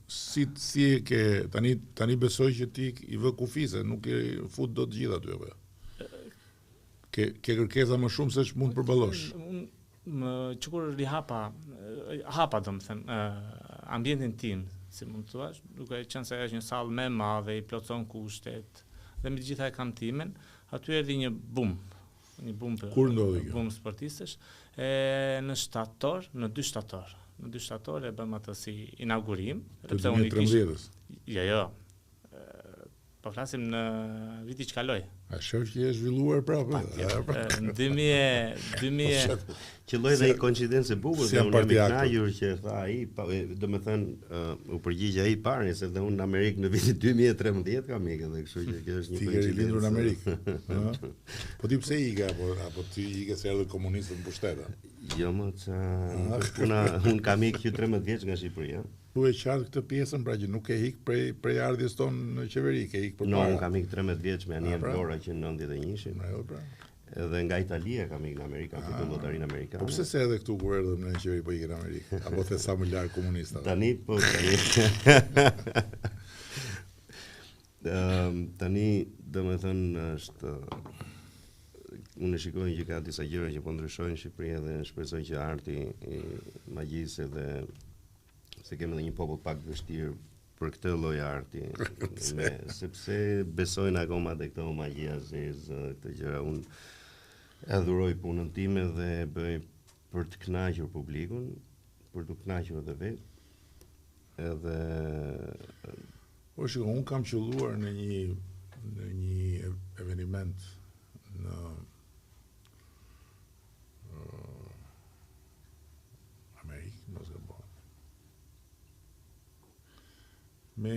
Speaker 1: Si e ke tani besoj që ti i vë kufise, nuk e fut dot gjithë aty apo. Ke kërkesa më shumë se ç'mund të përballosh.
Speaker 3: Që kur hapa domethënë ambientin tim, si mund të thuash, duke qenë se është një sallë më e madhe, i plotson kushtet, dhe me gjitha e kam timen, aty erdhi një bum.
Speaker 1: Kur ndodhi kjo?
Speaker 3: Bum sportistësh, në 2 shtator. Në 2 shtator e bëm atë si inaugurim.
Speaker 1: Të 2013-s.
Speaker 3: Jo. Po flasim në viti që kaloi.
Speaker 1: A shoh që e zhvilluar prapë.
Speaker 3: Në 2000
Speaker 2: Qelloi dhe një koincidencë e bukur,
Speaker 1: Si
Speaker 2: dhe unë jam i
Speaker 1: partiak.
Speaker 2: kënaqur që tha ai, domethënë u përgjigj ai parë, se dhe unë në Amerikë në vitin 2013 kam ikë, dhe kështu që kjo është një
Speaker 1: Ti ke rilindur në Amerikë. Po ti pse ike apo ti ike se erdhën komunistët në pushtet?
Speaker 2: Jo më unë kam ikë që 13 vjeç nga Shqipëria.
Speaker 1: Tu e qartë këtë pjesën, pra që nuk e hik prej ardhjes tonë në qeveri, ke hik për
Speaker 2: No, unë kam ikë 13 vjeç me Aniel
Speaker 1: pra.
Speaker 2: Flora që në 91-shin.
Speaker 1: Pra.
Speaker 2: Edhe nga Italia kam ikë në Amerikë, kam fitur llotarinë amerikane.
Speaker 1: Po pse se edhe këtu kur erdhëm në qeveri po ikën në Amerikë? Apo the sa më larg komunistave?
Speaker 2: Tani domethënë është unë shikoj që ka disa gjëra që po ndryshojnë në Shqipëri dhe shpresoj që arti i magjisë dhe se kemi edhe një popull pak vështirë për këtë lloj arti, sepse besojnë akoma te këto magjia zezë, këtë gjëra. Unë e adhuroj punën time dhe e bëj për të kënaqur publikun, për të kënaqur edhe vetë. Edhe
Speaker 1: Po shiko, unë kam qelluar në një eveniment në Amerikë, mos e bëj. Me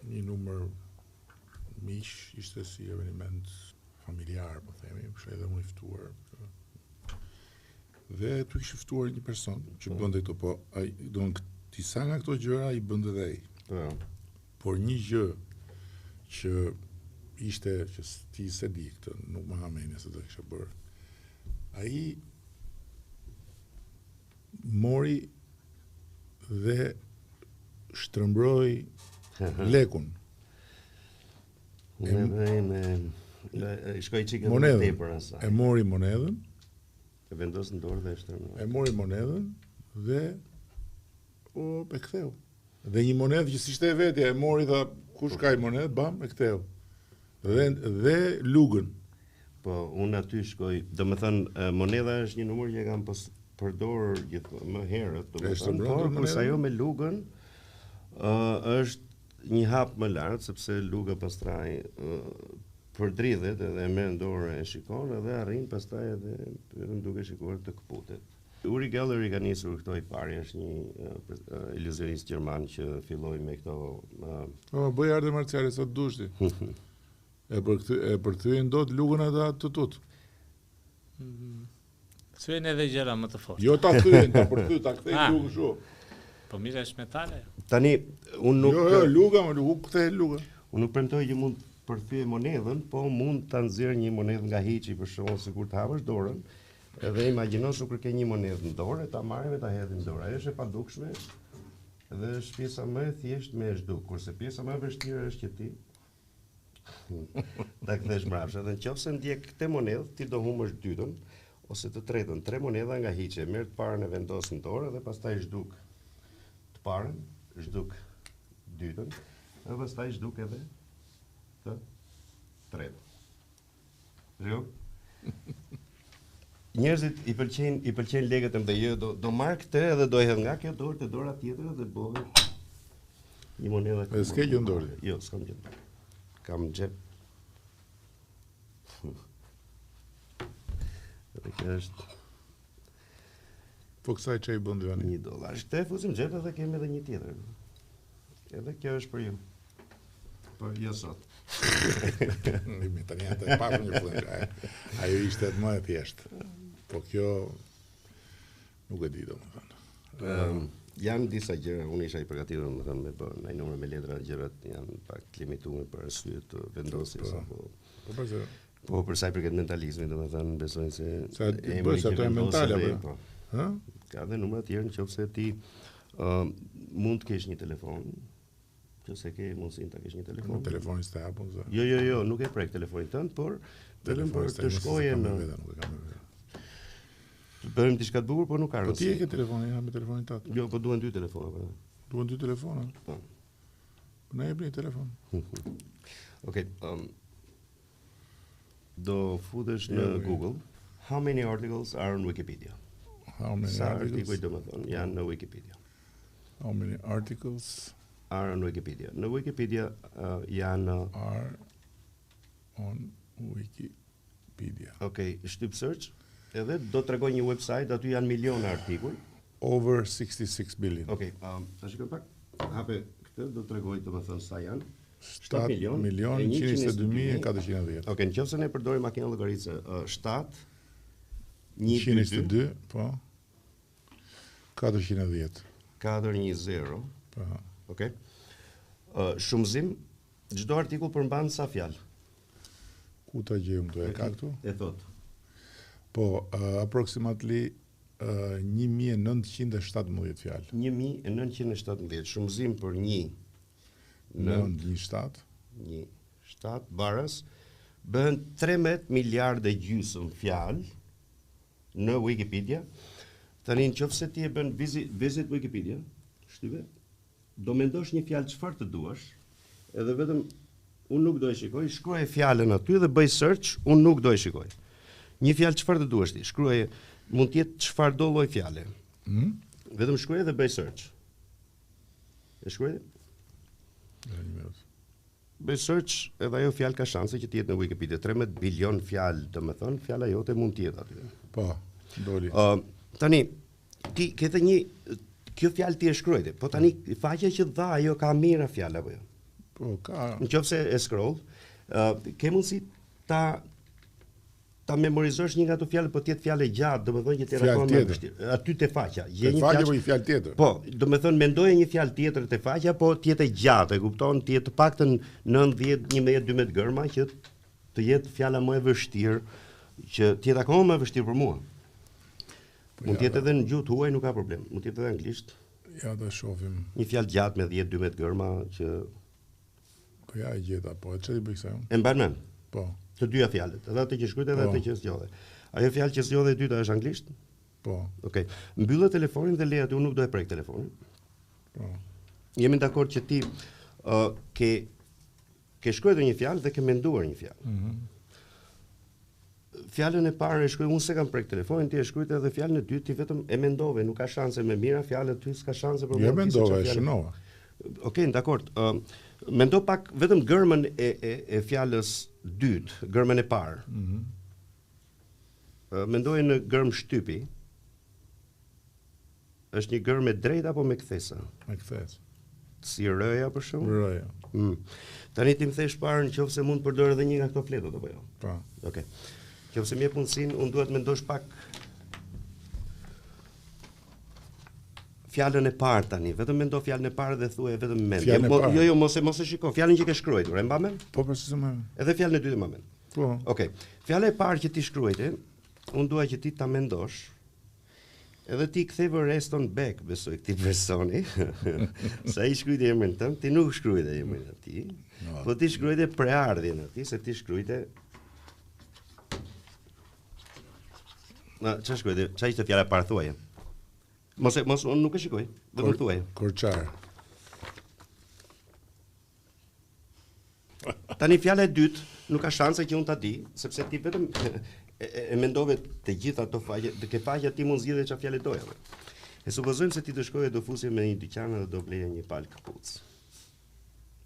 Speaker 1: një numër mish, ishte si eveniment familjar, po themi, kështu edhe më i ftuar. Dhe tu kishte ftuar një person që bënte këto, po ai do të disa nga këto gjëra i bënte edhe ai.
Speaker 2: po,
Speaker 1: Por një gjë që ishte që ti se di këtë, nuk më hameni se do kisha bërë. Ai mori dhe shtrëmbroi lekun.
Speaker 2: I shkoj çike më
Speaker 1: Monedën.
Speaker 2: tepër asaj.
Speaker 1: E mori monedën,
Speaker 2: E vendos në dorë dhe e shtrënoi.
Speaker 1: e mori monedën dhe e ktheu. Dhe një monedë që s'ishte e vetja, e mori tha, kush ka i monedë, bam, e ktheu. Dhe lugën.
Speaker 2: Po, unë aty shkoj, domethënë monedha është një numër që e kam përdorur më herët, domethënë, por kurse ajo me lugën është një hap më lart, sepse luga pastaj përdridhet edhe e merr në dorë e shikon edhe arrin pastaj edhe vetëm duke shikuar të kputet. Uri Geller i ka nisur këto i pari, është një iluzionist gjerman që filloi me këto
Speaker 1: Bëj arte marciale sa të dush ti. E përkthyen dot lugën ata të tut.
Speaker 3: Thyen edhe gjëra më të forta.
Speaker 1: Jo ta thyen, ta kthejnë lugën kështu.
Speaker 3: Po mirë është metale.
Speaker 2: Tani unë nuk
Speaker 1: Jo, luga, më nuk kthej luga.
Speaker 2: Unë nuk premtoj që mund të përthyej monedhën, po mund ta nxjerr një monedhë nga hiçi për shkakun sikur të hapësh dorën. Edhe imagjino se kur ke një monedhë në dorë, ta marrim dhe ta hedhim në dorë. Ajo është e padukshme dhe është pjesa më e thjeshtë me e zhduk, kurse pjesa më e vështirë është që ti Ta kthesh mbrapsht. Edhe nëse ndjek këtë monedhë, ti do humbësh dytën ose të tretën. 3 monedha nga hiqe, merr të parën e vendos në dorë dhe pastaj zhduk të parën, zhduk dytën, dhe pastaj zhduk edhe të tretën. Jo? Njerëzit i pëlqejnë legët e mëdha. Do marr këtë edhe do e hedh nga kjo dorë te dora tjetër dhe bëhet një monedhë.
Speaker 1: Edhe s'ke gjë në dorë?
Speaker 2: Jo, s'kam gjë. Kam xhep. Edhe kjo është
Speaker 1: Po kësaj çai bën dy ani?
Speaker 2: $1. Këtë e fusim xhep dhe kemi edhe një tjetër. Edhe kjo është për ju. Po jo sot.
Speaker 1: Mi tani atë pa një fund. Ajo ishte më e thjeshtë. Po kjo nuk e di domethënë.
Speaker 2: Janë disa gjëra, unë isha i përgatitur domethënë me bën ndaj numër me letra, gjërat janë pak limituar për arsye të vendosjes apo. Po për sa i përket mentalizmit, domethënë besoj se
Speaker 1: bësh ato mentale apo?
Speaker 2: Ë? Ka dhe numra të tjerë nëse ti mund të kesh një telefon, nëse ke mundësinë ta kesh një telefon.
Speaker 1: Telefonin s'ta hapun zë.
Speaker 2: Jo, nuk e prek telefonin tënd, por vetëm për të shkojë në bëjmë diçka të bukur, por nuk ka rëndësi.
Speaker 1: Po ti e ke telefonin, ja me telefonin tat.
Speaker 2: Jo, po duhen 2 telefona për.
Speaker 1: Duhen 2 telefona?
Speaker 2: Po.
Speaker 1: Na jepni telefon.
Speaker 2: Okej, do futesh në Google. How many articles are on Wikipedia?
Speaker 1: How many articles?
Speaker 2: Domethënë janë në Wikipedia.
Speaker 1: How many articles
Speaker 2: are on Wikipedia? Në Wikipedia janë
Speaker 1: are on Wikipedia.
Speaker 2: Okej, shtyp search. Edhe do të tregoj një website, aty janë miliona artikuj.
Speaker 1: Over 66 billion.
Speaker 2: Okej, ta shikoj pak. Hape këtë, do të tregoj domethënë sa janë.
Speaker 1: 7.122.410.
Speaker 2: Okej, nëse ne përdorim makinën llogaritse, 7
Speaker 1: 122, po. 410.
Speaker 2: 410.
Speaker 1: Po.
Speaker 2: Okej. Shumëzim, çdo artikull përmban sa fjalë?
Speaker 1: Ku ta gjejmë këtu? E ka këtu?
Speaker 2: E thot.
Speaker 1: Po, approximately 1917 fjalë.
Speaker 2: 1917. Shumëzim për
Speaker 1: 1
Speaker 2: 7 barës bëhen 13 miliardë gjysmë fjalë në Wikipedia. Tani nëse ti e bën visit Wikipedia, shtype, do mendosh një fjalë çfarë të duash, edhe vetëm unë nuk do e shikoj, shkruaje fjalën aty dhe bëj search, unë nuk do e shikoj. Një fjalë çfarë të duash ti, shkruaje, mund të jetë çfarëdo lloj fjale. Vetëm shkruaje dhe bëj search. E shkruaje? Bëj search edhe ajo fjalë ka shanse që të jetë në Wikipedia. 13 bilion fjalë, domethënë fjala jote mund të jetë aty.
Speaker 1: Po, doli.
Speaker 2: Tani ti ke të një kjo fjalë ti e shkruajte, po tani faqja që dha ajo ka mira fjalë apo jo?
Speaker 1: Po, ka.
Speaker 2: Nëse e scroll, ke mundësi ta memorizosh një nga ato fjalë, po të jetë fjalë gjatë, domethënë që ti rakon më vështirë. Aty te faqja,
Speaker 1: gje një fjalë apo një fjalë tjetër.
Speaker 2: Po, domethënë mendoje një fjalë tjetër te faqja, po të jetë gjatë, e kupton, të jetë të paktën 90, 11, 12 gërma që të jetë fjala më e vështirë, që të jetë akoma më e vështirë për mua. Mund të jetë edhe në gjuhë huaj, nuk ka problem. Mund të jetë edhe anglisht.
Speaker 1: Ja do shohim.
Speaker 2: Një fjalë gjatë me 10-12 gërma që
Speaker 1: po ja e gjeta, po çfarë bëj kësaj?
Speaker 2: E mban mend?
Speaker 1: Po.
Speaker 2: Të dyja fjalët, edhe atë që shkruajtë edhe atë që zgjodhe. Ajo fjalë që zgjodhe e dyta është anglisht?
Speaker 1: Po.
Speaker 2: Okej. Mbyllë telefonin dhe le aty, unë nuk do e prek telefonin.
Speaker 1: Po.
Speaker 2: Jemi dakord që ti ke shkruar një fjalë dhe ke menduar një fjalë. Fjalën e parë e shkruaj, unë se kam prek telefonin, ti e shkruajt edhe fjalën e dytë, ti vetëm e mendove, nuk ka shanse me mira fjalët ty, s'ka shanse për mua.
Speaker 1: Jo mendova, e shënova.
Speaker 2: Okej, dakord. Mendo pak vetëm gërmën e fjalës dytë, gërmën e parë. Mendoj në gërm shtypi. Është një gërm me drejtë apo me kthesa?
Speaker 1: Me kthesë.
Speaker 2: Si rëja për shkak?
Speaker 1: Rëja.
Speaker 2: Tani ti më thesh parë nëse mund të përdor edhe një nga këto fletët apo jo?
Speaker 1: Po.
Speaker 2: Okej. Nëse më jep mundsinë, unë duhet mendosh pak fjalën e parë tani, vetëm mendo fjalën e parë dhe thuaj vetëm mend. Jo, mos e shiko, fjalën që ke shkruar, e mba mend?
Speaker 1: Po, përse më.
Speaker 2: Edhe fjalën e dytë më mend.
Speaker 1: Po.
Speaker 2: Okej. Fjala e parë që ti shkruajte, unë dua që ti ta mendosh Edhe ti ktheve Reston Beck, besoj këtij personi. Sa i shkruajti emrin tënd, ti nuk shkruajte emrin e tij.
Speaker 1: No.
Speaker 2: Po ti shkruajte preardhjen e tij, se ti shkruajte. Çfarë shkruajte? Çfarë ishte fjala para thuaje? Mos unë nuk e shikoj, vetëm thuaj.
Speaker 1: Korçar.
Speaker 2: Tani fjala e dytë nuk ka shanse që unë ta di, sepse ti vetëm e mendove të gjitha ato faqe, të ke faqja ti mund zgjidhe çfarë fjalë doja. E supozojmë se ti të shkoje do fusje me një dyqan dhe do bleje një palë këpucë.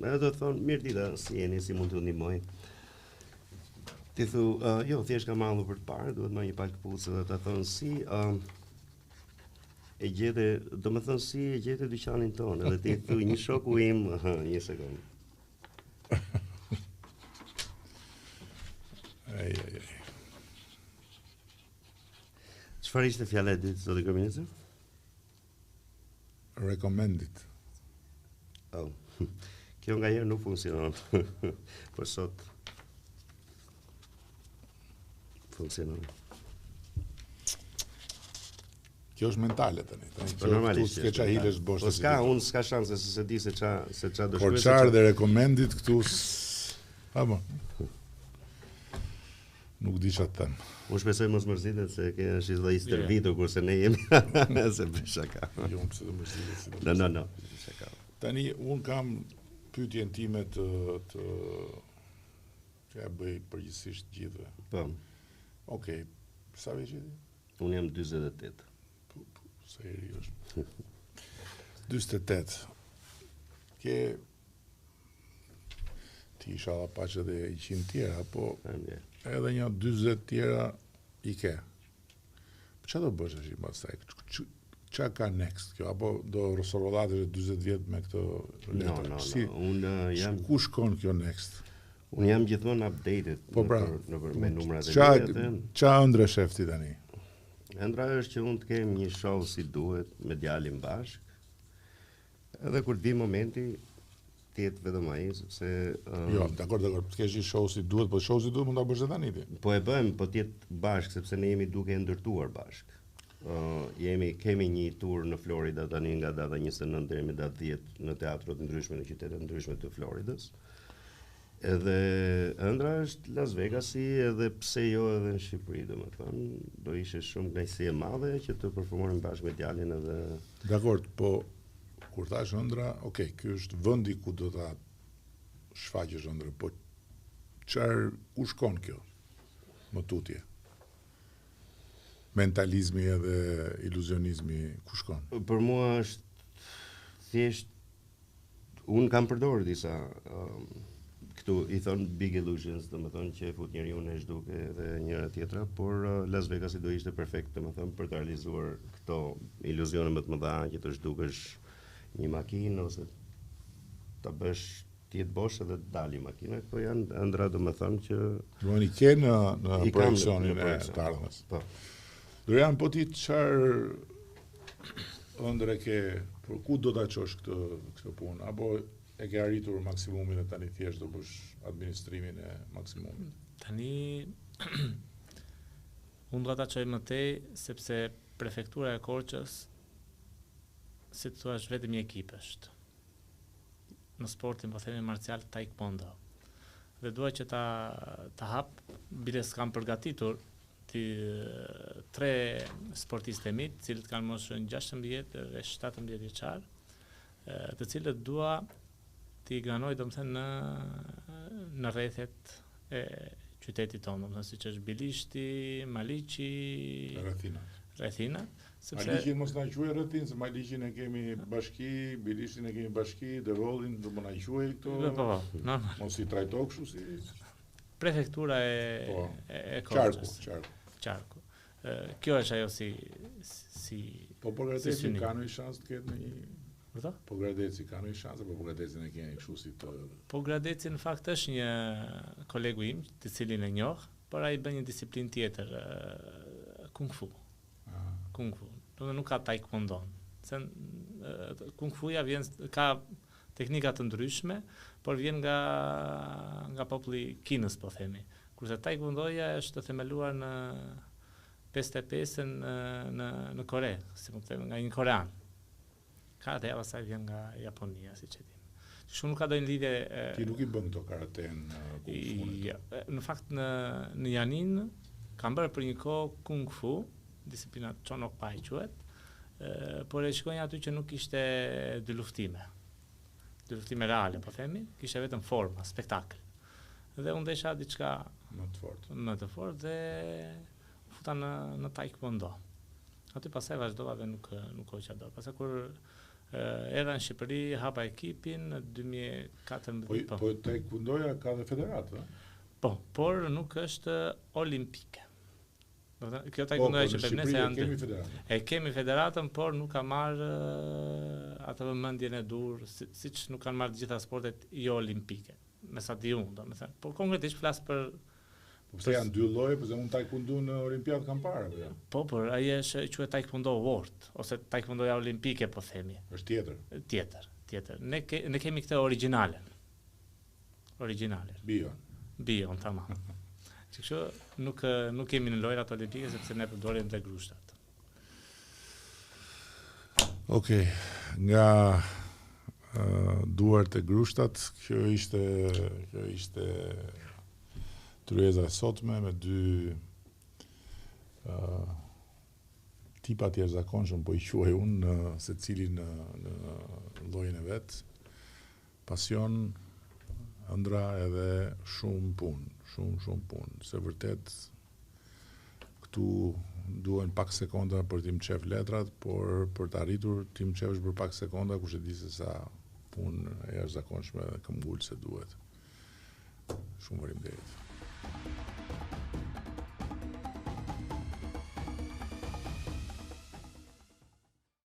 Speaker 2: Edhe do të thonë, mirë dita, si jeni, si mund të ndihmoj. Ti thu, jo, thjesht kam ardhur për të parë, duhet marr një palë këpucë dhe ta thonë si e gjete, do më thënë si e gjete dyqanin tonë, edhe ti thu një shoku im, një sekundë.
Speaker 1: Ai.
Speaker 2: Çfarë ishte fjala e dytë, zoti kryeminist?
Speaker 1: Recommended.
Speaker 2: Oh. Kjo nga herë nuk funksionon. Por sot funksionon.
Speaker 1: Kjo është mentale tani.
Speaker 2: Po normalisht.
Speaker 1: S'ke çfarë hilesh bosh.
Speaker 2: Po s'ka, unë s'ka shanse se di se ç'a do shkruaj.
Speaker 1: Korçar dhe recommended këtu. Apo. Nuk di çfarë të them.
Speaker 2: Unë shpresoj mos mërzitet se ke është dhe i stërvitur kurse ne jemi se bëj shaka.
Speaker 1: Jo, pse do mërzitet.
Speaker 2: No, shaka.
Speaker 1: Tani un kam pyetjen time të që ja bëj përgjithsisht gjithëve.
Speaker 2: Po.
Speaker 1: Okej. Sa vjeç je ti?
Speaker 2: Unë jam 48.
Speaker 1: Sa i ri është. 48. Ke ti inshallah pa që dhe 100 tjera, po edhe një 40 tjera i ke. Çfarë do bësh tash pas kësaj? Çfarë ka next kjo? Apo do rrosorollatesh 40 vjet me këtë letër?
Speaker 2: No. Unë jam
Speaker 1: ku shkon kjo next?
Speaker 2: Unë jam gjithmonë updated
Speaker 1: Po pra,
Speaker 2: me numrat e mia.
Speaker 1: Ç'a ëndrë shefti tani?
Speaker 2: Ëndra është që unë të kem një show si duhet me djalin bashk. Edhe kur të vi momenti jetë vetëm ai, sepse
Speaker 1: Jo, dakor, të kesh një show si duhet, po show si duhet mund ta bësh edhe tani ti.
Speaker 2: Po e bëjmë, po të jetë bashk, sepse ne jemi duke e ndërtuar bashk. Kemi një tur në Florida tani nga data 29 deri me datë 10 në teatrot ndryshme në qytete ndryshme të Floridës. Edhe ëndra është Las Vegasi, edhe pse jo edhe në Shqipëri, domethënë, do ishte shumë kënaqësi e madhe që të performonim bashkë me djalin edhe.
Speaker 1: Dakor, po kur thash ëndra, okay, ky është vendi ku do ta shfaqësh ëndrën, po ku shkon kjo? Më tutje. Mentalizmi edhe iluzionizmi ku shkon?
Speaker 2: Për mua është thjesht unë kam përdorur disa këtu i thon big illusions, domethënë që fut njeriu në zhduke dhe njëra tjetra, por Las Vegasi do ishte perfekt, domethënë për të realizuar këto iluzione më të mëdha që të zhdukesh një makinë ose ta bësh ti jetë bosh edhe të dali makina, këto janë ëndra domethënë që
Speaker 1: do i ke në projeksionin e të ardhmes.
Speaker 2: Po.
Speaker 1: Dorian, po ti çfarë ëndre ke, për ku do ta çosh këtë punë, apo e ke arritur maksimumin e tani thjesht do bësh administrimin e maksimumit?
Speaker 3: Tani unë do ta çoj më tej sepse prefektura e Korçës, si të thuash, vetëm një ekip është. Në sportin, po themi marcial taekwondo. Dhe dua që ta hap, bile s'kam përgatitur, 3 sportistë e mi, të cilët kanë moshën 16 dhe 17 vjeçar, të cilët dua t'i granoj domethënë në rrethet e qytetit tonë, domethënë siç është Bilishti, Maliqi, Rethina.
Speaker 1: Maliqin mos na quaj Rrethin, se Maliqin e kemi bashki, Bilishtin e kemi bashki, Devollin do më na quaj këto.
Speaker 3: Po, normal.
Speaker 1: Mos i trajto kështu si
Speaker 3: prefektura e Korçës. Qarku. Kjo është ajo si
Speaker 1: po Gradeci ka një shans të ketë në një.
Speaker 3: Vërtet?
Speaker 1: Po Gradeci ka një shans, po Gradecin e kemi kështu si të.
Speaker 3: Po Gradeci në fakt është një kolegu im, të cilin e njoh, por ai bën një disiplinë tjetër, kung fu. Kung fu. Do nuk ka taekwondo. Se kung fuja vjen ka teknika të ndryshme, por vjen nga populli Kinës, po themi. Kurse taekwondoja është të themeluar 55 në Kore, si më them, nga një korean. Karate pastaj vjen nga Japonia, siç e dim. Shumë nuk ka ndonjë lidhje.
Speaker 1: Ti nuk i bën këto karaten
Speaker 3: Në fakt në Janin kam bërë për një kohë kung fu, disiplina Chonok Pai quhet, por e shikoj aty që nuk ishte dy luftime reale, po themi, kishte vetëm forma, spektakël. Dhe unë desha diçka më të fortë dhe futa në taekwondo. Aty pastaj vazhdova dhe nuk hoqa dorë. Pastaj kur erdha në Shqipëri, hapa ekipin në 2014.
Speaker 1: Po taekwondoja ka dhe federatë,
Speaker 3: Po, por nuk është olimpike. Kjo taekwondoja që për ne kemi federatën, por nuk ka marrë atë vëmendjen e dur, siç nuk kanë marrë të gjitha sportet jo olimpike. Me sa di unë, domethënë. Po konkretisht flas për
Speaker 1: pse janë dy lloje, pse unë taekwondo në olimpiadë kam parë apo jo?
Speaker 3: Po, por ai është quhet taekwondo world ose taekwondoja olimpike, po themi.
Speaker 1: Është
Speaker 3: Tjetër. Ne kemi këtë origjinalen. Bion, tamam. Kështu nuk kemi në lojrat olimpike sepse ne përdorim dhe grushtat.
Speaker 1: Okej, nga duart e grushtat, kjo ishte tryeza e sotme me dy tipa të jashtëzakonshëm, po i quaj unë secili në llojin e vet. Pasion, ëndra edhe shumë punë. Se vërtet këtu duhen pak sekonda për t'i mqef letrat, por për të arritur t'i mqefsh për pak sekonda, kush e di se sa punë e jashtëzakonshme dhe këmbgulse duhet. Shumë faleminderit.